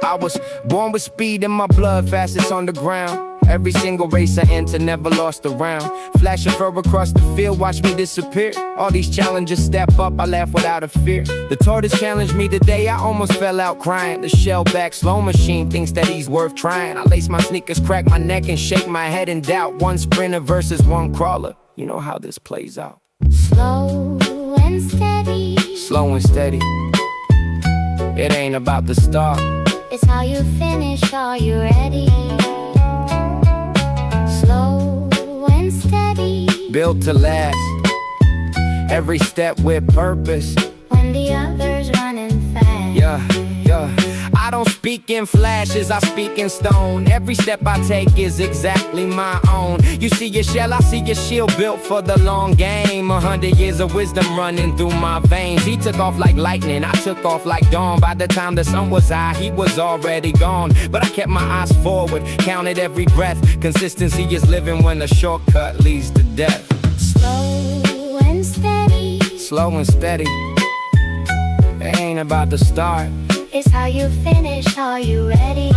I was born with speed in my blood, fastest on the ground. Every single race I enter, never lost a round. Flash a fur across the field, watch me disappear. All these challenges step up, I laugh without a fear. The tortoise challenged me today, I almost fell out crying. The shellback slow machine thinks that he's worth trying. I lace my sneakers, crack my neck, and shake my head in doubt. One sprinter versus one crawler, you know how this plays out. Slow and steady. Slow and steady. It ain't about the start, It's how you finish, are you ready? Slow and steady. built to last. Every step with purpose. When the others running fast. Yeah. I don't speak in flashes, I speak in stone. Every step I take is exactly my own. You see your shell, I see your shield, built for the long game. 100 years of wisdom running through my veins. He took off like lightning, I took off like dawn. By the time the sun was high, he was already gone. But I kept my eyes forward, counted every breath. Consistency is living when the shortcut leads to death. Slow and steady. Slow and steady. It ain't about the start, It's how you finish, are you ready?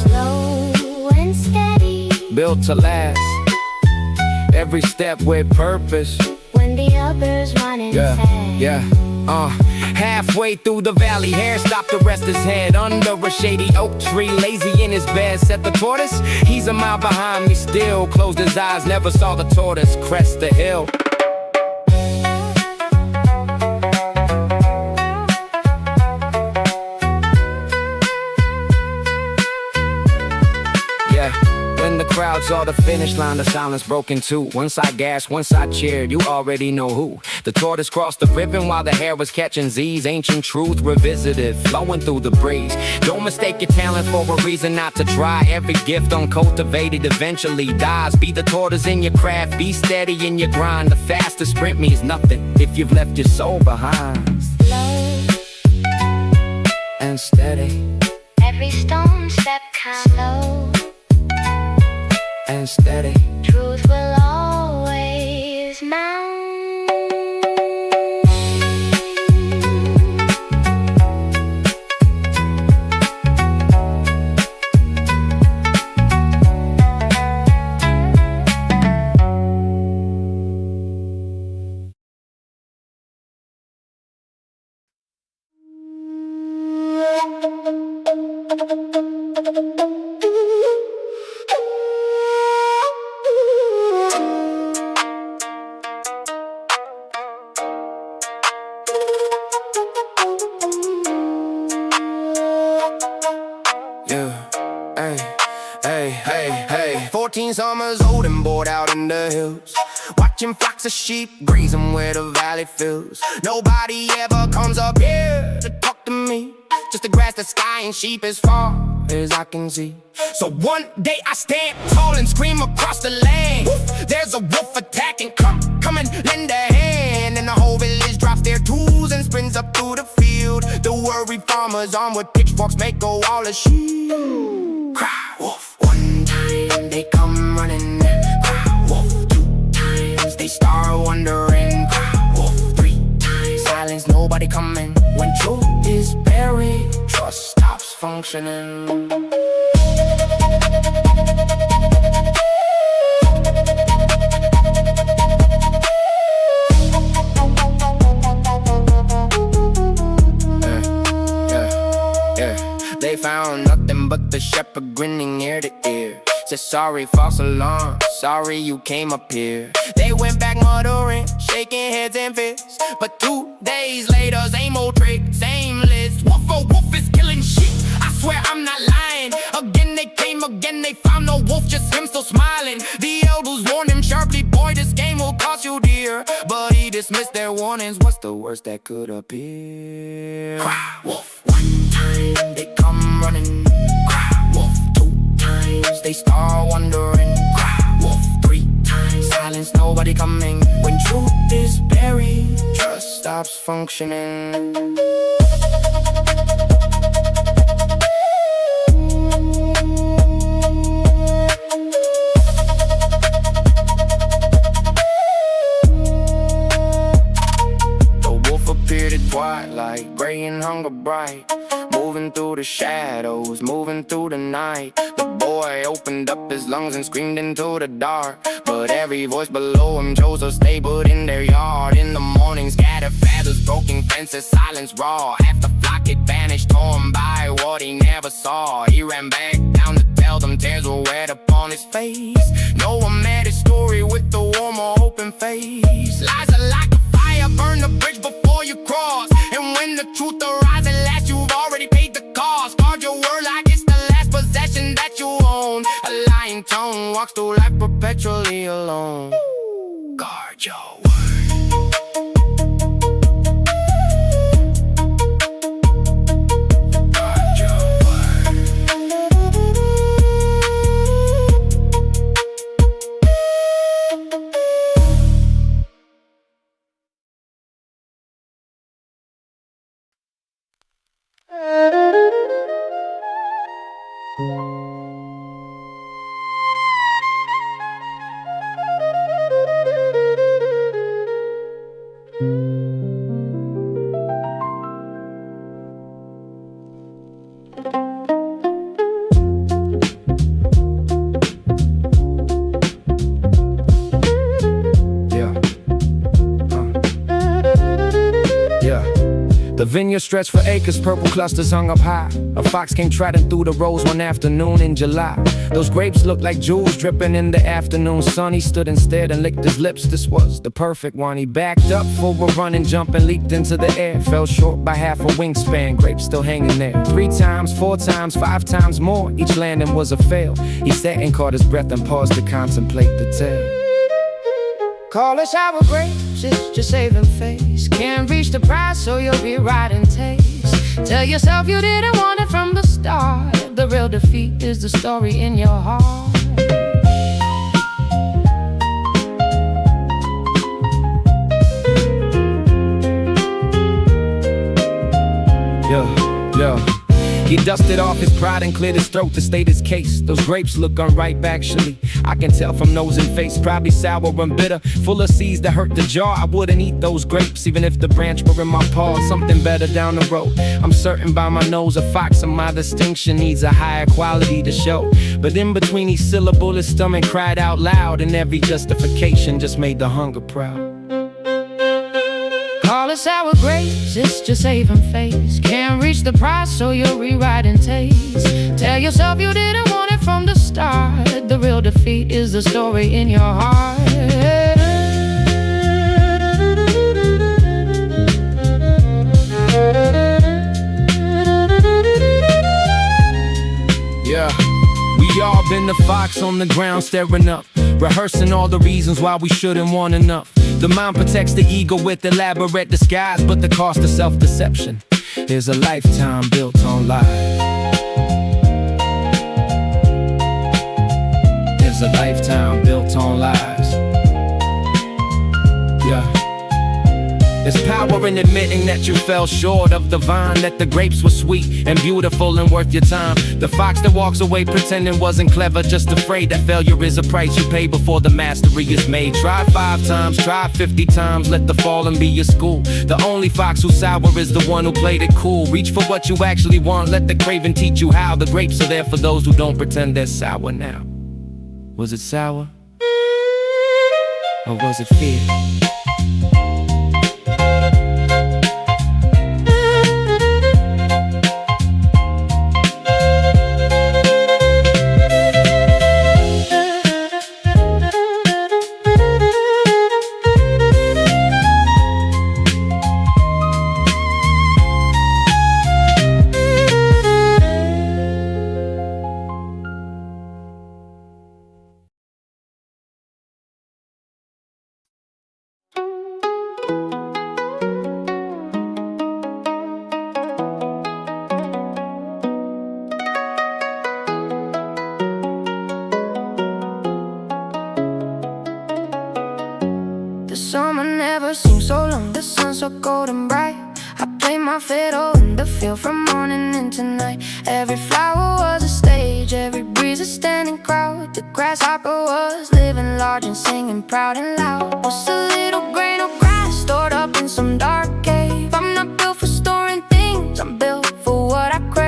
Slow and steady. built to last. Every step with purpose. When the others running fast. Halfway through the valley, hair stopped to rest his head under a shady oak tree, lazy in his bed. Set the tortoise, he's a mile behind me still. Closed his eyes, never saw the tortoise crest the hill. When the crowd saw the finish line, the silence broke in two. Once I gasped, once I cheered, you already know who. The tortoise crossed the ribbon while the hare was catching Z's. Ancient truth revisited, flowing through the breeze. Don't mistake your talent for a reason not to try. Every gift uncultivated eventually dies. Be the tortoise in your craft, be steady in your grind. The fastest sprint means nothing if you've left your soul behind. Slow And steady. Every stone step counts. Slow And steady. truth will always mount. Hey. 14 summers old and bored out in the hills, watching flocks of sheep grazing where the valley fills. Nobody ever comes up here to talk to me, just the grass, the sky, and sheep as far as I can see. So one day I stand tall and scream across the land. Woof, there's a wolf attacking, come and lend a hand. And the whole village drops their tools and sprints up through the field. The worried farmers armed with pitchforks make go all a shield. Cry wolf. One time they come running, cry wolf. 2 times they start wondering, cry wolf. 3 times silence, nobody coming. When truth is buried, trust stops functioning. They found nothing but the shepherd grinning ear to ear. Said sorry, false alarm, sorry you came up here. They went back muttering, shaking heads and fists. But 2 days later, same old trick, same list. Wolf, oh wolf is killing sheep, I swear I'm not lying. Again they came, again they found no wolf, just him still smiling. The elders warned him sharply, boy this game will cost you dear. But he dismissed their warnings, what's the worst that could appear? Cry wolf. 1 time they come running, cry wolf. 2 times they start wondering, cry wolf. 3 times silence, nobody coming. When truth is buried, trust stops functioning. The wolf appeared at twilight, gray and hunger bright, moving through the shadows, moving through the night. The boy opened up his lungs and screamed into the dark, but every voice below him chose to stay put in their yard. In the morning, scattered feathers, broken fences, silence raw. Half the flock had vanished, torn by what he never saw. He ran back down to tell them tears were wet upon his face. No one met his story with the warm or open face. Lies are like a fire, burn the bridge before you cross. And when the truth arrives at last, you've already paid the cost. Guard your word like it's the last possession that you own. A lying tongue walks through life perpetually alone. Guard your word. The vineyard stretched for acres, purple clusters hung up high. A fox came trotting through the rows one afternoon in July. Those grapes looked like jewels dripping in the afternoon sun. He stood and stared and licked his lips. This was the perfect one. He backed up for a run and jump and leaped into the air. Fell short by half a wingspan, grapes still hanging there. 3 times, 4 times, 5 times more, each landing was a fail. He sat and caught his breath and paused to contemplate the tale. Call us sour grapes, it's just saving face. Can't reach the prize, so you'll be riding taste. Tell yourself you didn't want it from the start. The real defeat is the story in your heart. Yeah. He dusted off his pride and cleared his throat to state his case. Those grapes look unripe actually, I can tell from nose and face. Probably sour and bitter, full of seeds that hurt the jaw. I wouldn't eat those grapes even if the branch were in my paw. Something better down the road, I'm certain by my nose. A fox of my distinction needs a higher quality to show. But in between each syllable his stomach cried out loud, and every justification just made the hunger proud. Call it sour grapes, it's just saving face. Can't reach the prize, so you're rewriting taste. Tell yourself you didn't want it from the start. The real defeat is the story in your heart. Yeah, we all been the fox on the ground staring up, rehearsing all the reasons why we shouldn't want enough. The mind protects the ego with elaborate disguise, but the cost of self-deception is a lifetime built on lies. There's a lifetime built on lies. Yeah. There's power in admitting that you fell short of the vine, that the grapes were sweet and beautiful and worth your time. The fox that walks away pretending wasn't clever, just afraid that failure is a price you pay before the mastery is made. Try 5 times, try 50 times, let the falling be your school. The only fox who's sour is the one who played it cool. Reach for what you actually want, let the craving teach you how. The grapes are there for those who don't pretend they're sour now. Was it sour? Or was it fear? Summer never seems so long, the sun's so golden bright. I play my fiddle in the field from morning into night. Every flower was a stage, every breeze a standing crowd. The grasshopper was living large and singing proud and loud. Was a little grain of grass stored up in some dark cave. I'm not built for storing things, I'm built for what I crave.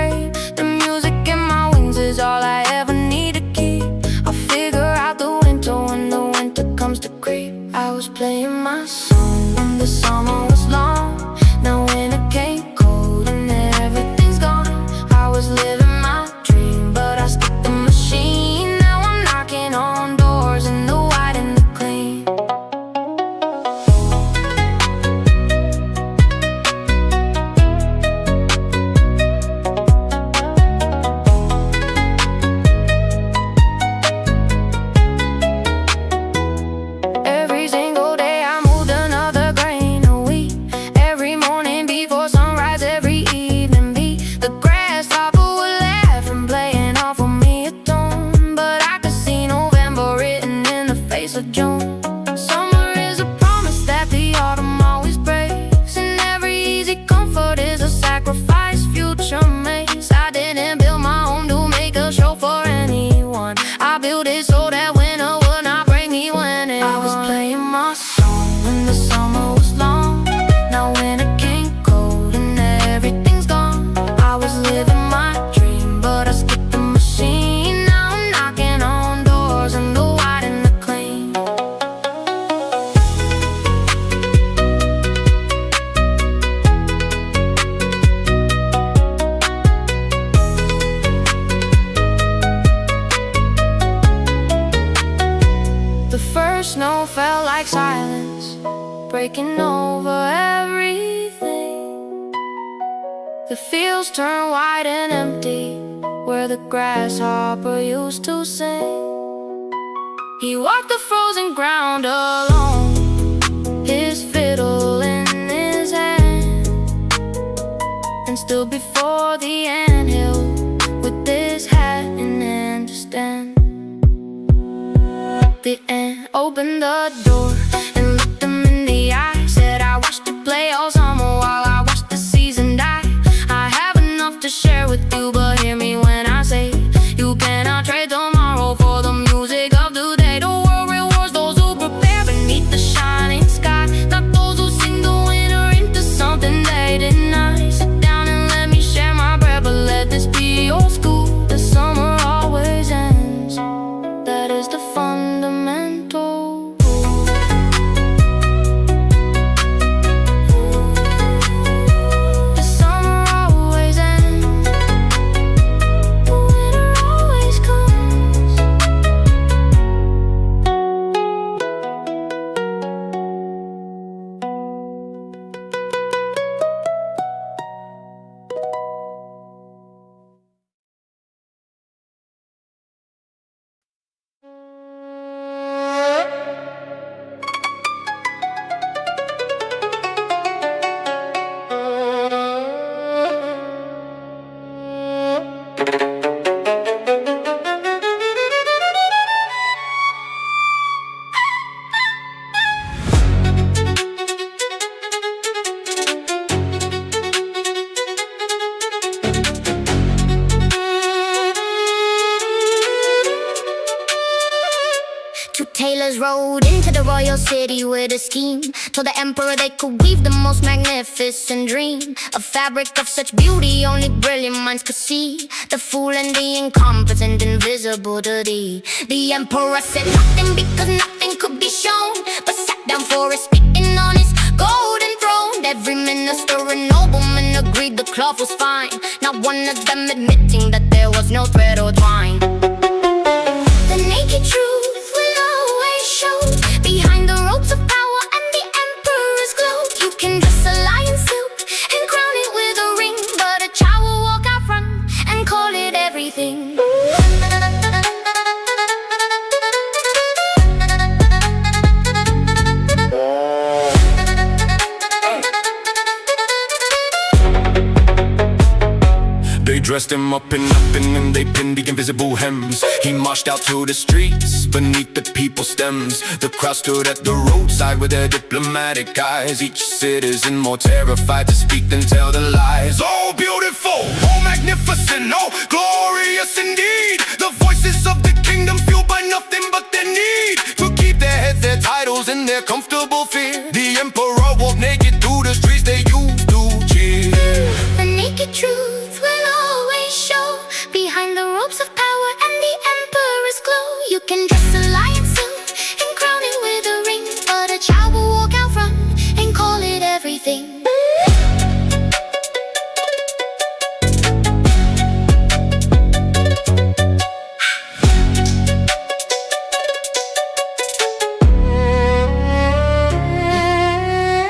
like silence breaking over everything. The fields turn white and empty where the grasshopper used to sing. He walked the frozen ground alone, his fiddle in his hand, and stood before the anthill with his hat in hand to stand. The ant opened the door and looked him in the eye, said, I watched you play all summer while I watched the season die. I have enough to share with you, but hear me when I say you cannot trade tomorrow for the music of today. The world rewards those who prepare beneath the shining sky, not those who sing the winter into something they deny. Sit down and let me share my bread, but let this be your school. The summer always ends, that is the fundamental rule. The summer always ends, the winter always comes. Two tailors rode into the royal city with a scheme. Told the emperor they could weave the most magnificent dream, a fabric of such beauty only brilliant minds could see. The fool and the incompetent invisible to thee. The emperor said nothing because nothing could be shown, but sat down for a speaking on his golden throne. Every minister and nobleman agreed the cloth was fine, not one of them admitting that there was no thread or twine. The naked truth will always show behind the ropes of power and the emperor's glow. You can dress a lion's silk and crown it with a ring, but a child will walk out front and call it everything. They dressed him up in nothing and they pinned the invisible hems. He marched out to the streets beneath the people's stems. The crowd stood at the roadside with their diplomatic eyes, each citizen more terrified to speak than tell the lies. Oh beautiful, oh magnificent, oh glorious indeed, the voices of the kingdom fueled by nothing but their need to keep their heads, their titles, and their comfortable fear. The emperor walked naked through the streets they used to cheer. The naked truth will always show behind the ropes of power and the emperor's glow. You can dress a lion's silk and crown it with a ring, but a child will walk out front and call it everything.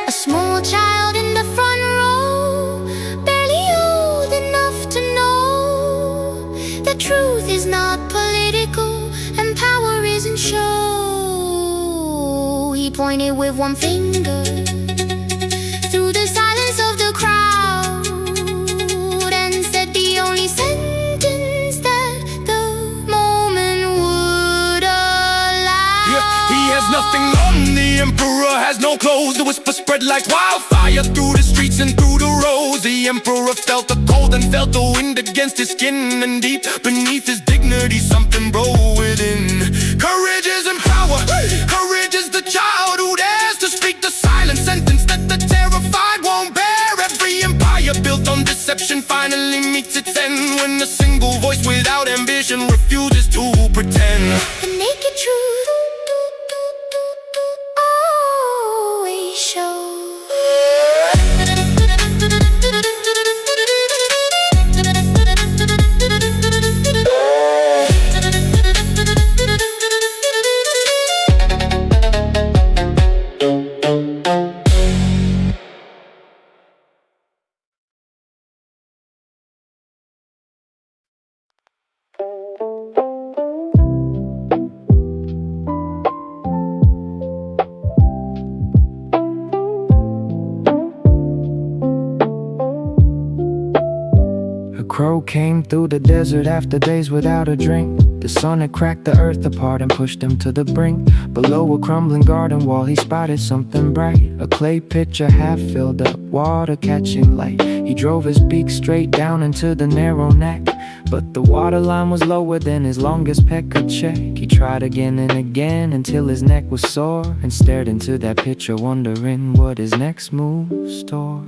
A small child in the front row, barely old enough to know the truth is not political and power isn't show. He pointed with one finger through the silence of the crowd and said the only sentence that the moment would allow. Yeah, he has nothing on, the emperor has no clothes. The whisper spread like wildfire through the streets and through the roads. The emperor felt the cold and felt the wind against his skin, and deep beneath his dignity something broke within. Courage isn't power, courage is the child who dares to speak the silent sentence that the terrified won't bear. Every empire built on deception finally meets its end when a single voice without ambition refuses to pretend. The naked truth always shows. A crow came through the desert after days without a drink. The sun had cracked the earth apart and pushed him to the brink. Below a crumbling garden wall he spotted something bright. A clay pitcher half filled up, water catching light. He drove his beak straight down into the narrow neck, but the water line was lower than his longest peck could check. He tried again and again until his neck was sore, and stared into that pitcher wondering what his next move stored.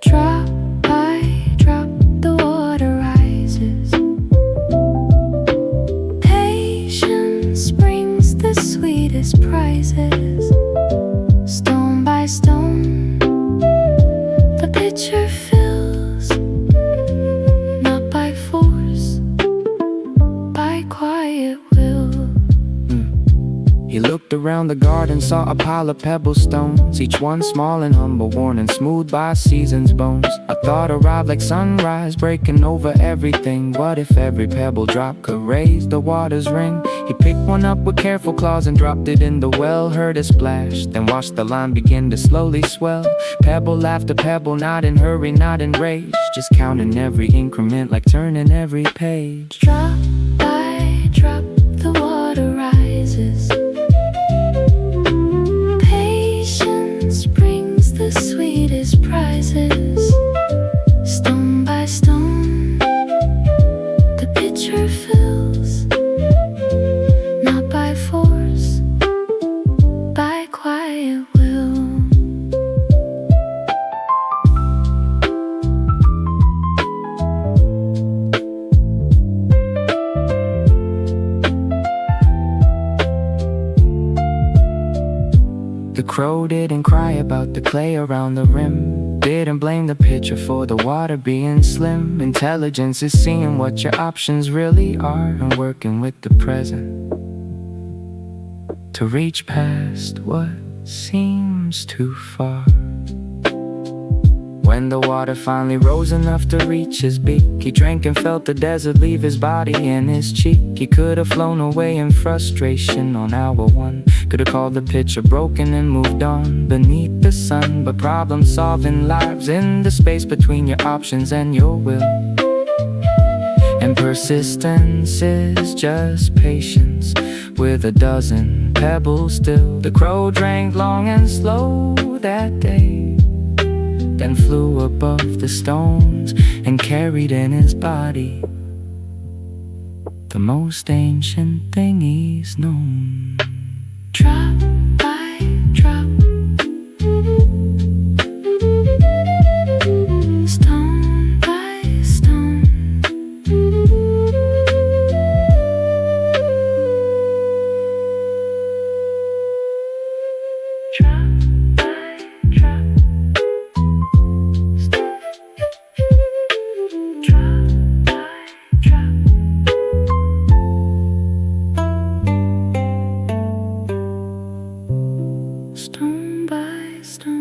Drop by drop, the water rises. Patience brings the sweetest prizes. Stone by stone, the pitcher fills, not by force, by quiet will. He looked around the garden, saw a pile of pebble stones, each one small and humble, worn and smooth by season's bones. A thought arrived like sunrise, breaking over everything. What if every pebble drop could raise the water's ring? He picked one up with careful claws and dropped it in the well. Heard a splash, then watched the line begin to slowly swell. Pebble after pebble, not in hurry, not in rage, just counting every increment like turning every page. Drop by drop, the water rises. Patience brings the sweetest prizes. Stone by stone, the pitcher fills, not by force, by quiet will. The crow didn't cry about the clay around the rim, didn't blame the pitcher for the water being slim. Intelligence is seeing what your options really are, and working with the present to reach past what seems too far. When the water finally rose enough to reach his beak, he drank and felt the desert leave his body and his cheek. He could have flown away in frustration on hour one, could have called the pitcher broken and moved on beneath the sun. But problem solving lives in the space between your options and your will. And persistence is just patience with a dozen pebbles still. The crow drank long and slow that day, then flew above the stones and carried in his body the most ancient thing he's known. Drop by drop, stone by stone, drop by drop, drop by drop. Stone by stone.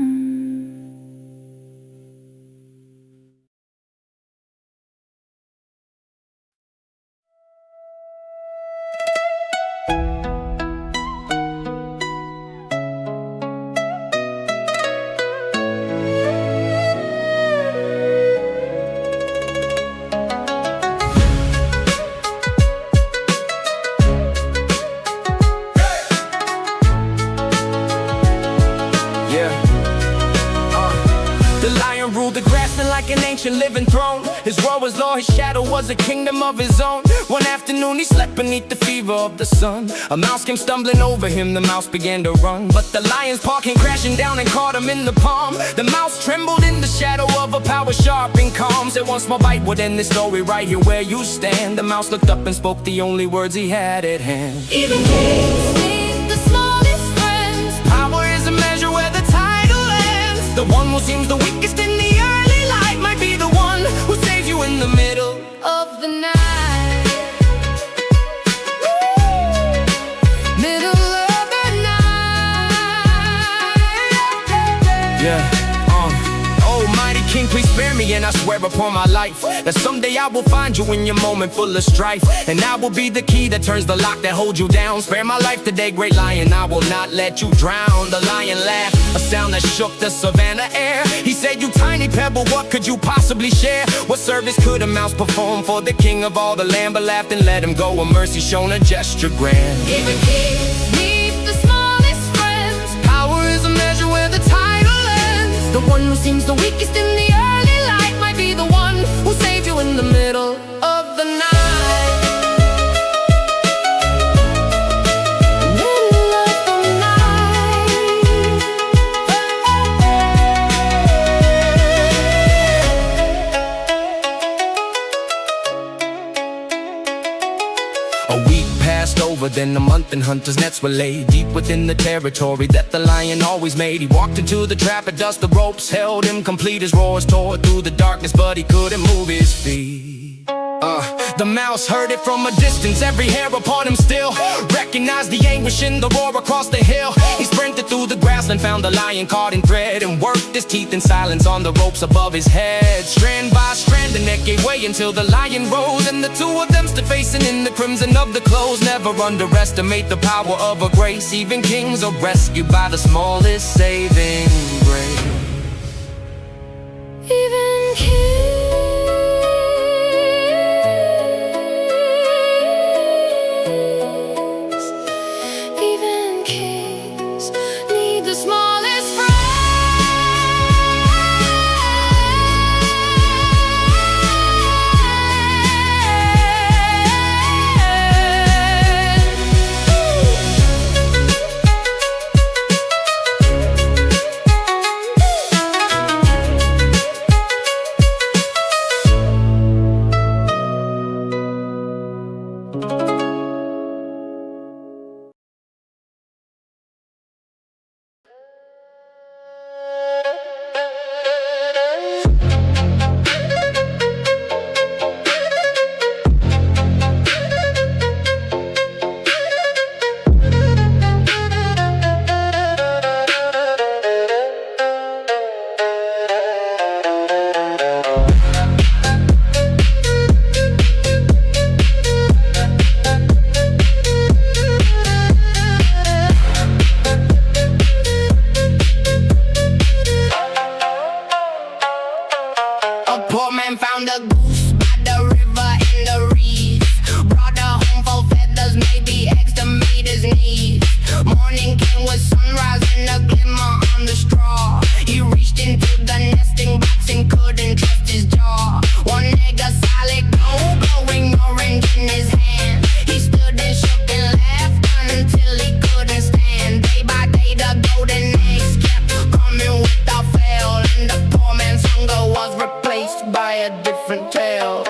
The lion ruled the grassland like an ancient living throne. His roar was law, his shadow was a kingdom of his own. One afternoon he slept beneath the fever of the sun. A mouse came stumbling over him, the mouse began to run, but the lion's paw came crashing down and caught him in the palm. The mouse trembled in the shadow of a power sharp and calm. Said one small bite would end this story right here where you stand. The mouse looked up and spoke the only words he had at hand. Even kings need the smallest friends. Power is a measure where the title ends. The one who seems the weakest in the early light might be the one who saves you in the middle Of the night, middle of the night. Yeah, oh mighty king, please spare me. me, and I swear upon my life that someday I will find you in your moment full of strife, and I will be the key that turns the lock that holds you down. Spare my life today, great lion, I will not let you drown. The lion laughed, a sound that shook the savannah air. He said, you tiny pebble, what could you possibly share? What service could a mouse perform for the king of all the land? But laughed and let him go, a mercy shown, a gesture grand. Even kings need the smallest friends. Power is a measure where the title ends. The one who seems the weakest in the early light might be the one who saved you in the middle of the night. A week passed over, then a month, and hunters' nets were laid deep within the territory that the lion always made. He walked into the trap at dusk, the ropes held him complete. His roars tore through the darkness, but he couldn't move his feet. The mouse heard it from a distance, every hair upon him still recognized the anguish in the roar across the hill. He sprinted through the grassland, found the lion caught in thread, and worked his teeth in silence on the ropes above his head. Strand by strand, the neck gave way until the lion rose, and the two of them stood facing in the crimson of the clothes. Never underestimate the power of a grace. Even kings are rescued by the smallest saving grace. Even kings need the smallest friend. Poor man found a goose by the river in the reeds. Brought her home for feathers, maybe eggs to meet his needs. Morning came with sunrise and a glimmer on the straw. He reached into the nesting box and couldn't trust his jaw. One egg, a solid gold, glowing orange in his hand. He stood and shook and laughed until he couldn't stand. Day by day the golden eggs kept coming without fail, and the poor man's hunger was replaced by a different tale.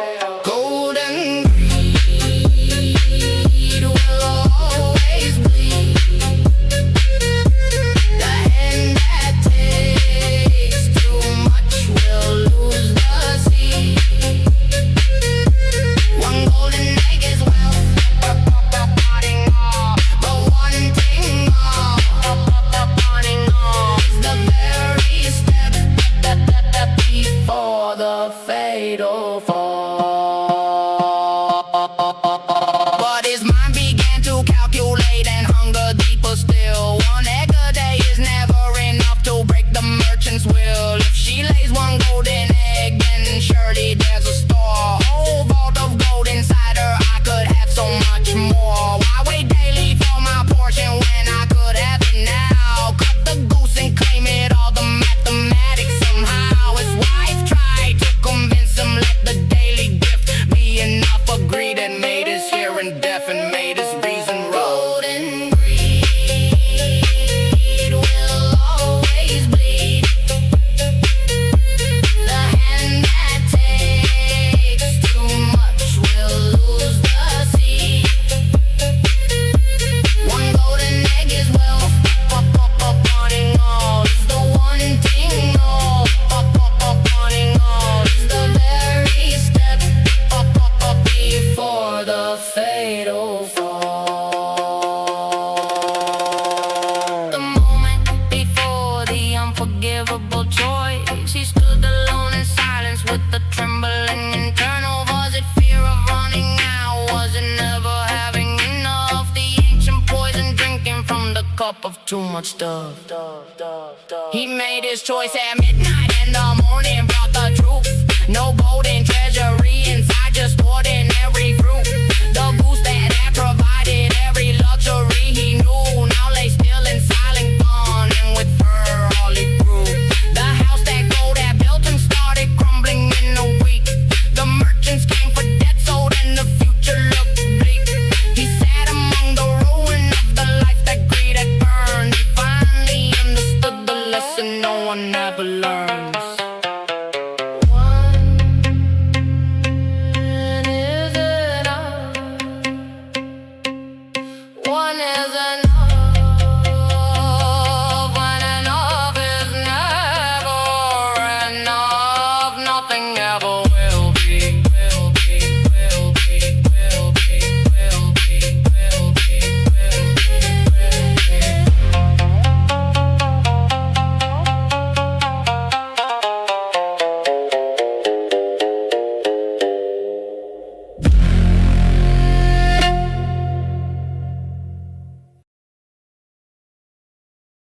Golden greed will always bleed. The of too much stuff. He made his choice at midnight, and the morning brought the truth. No golden treasure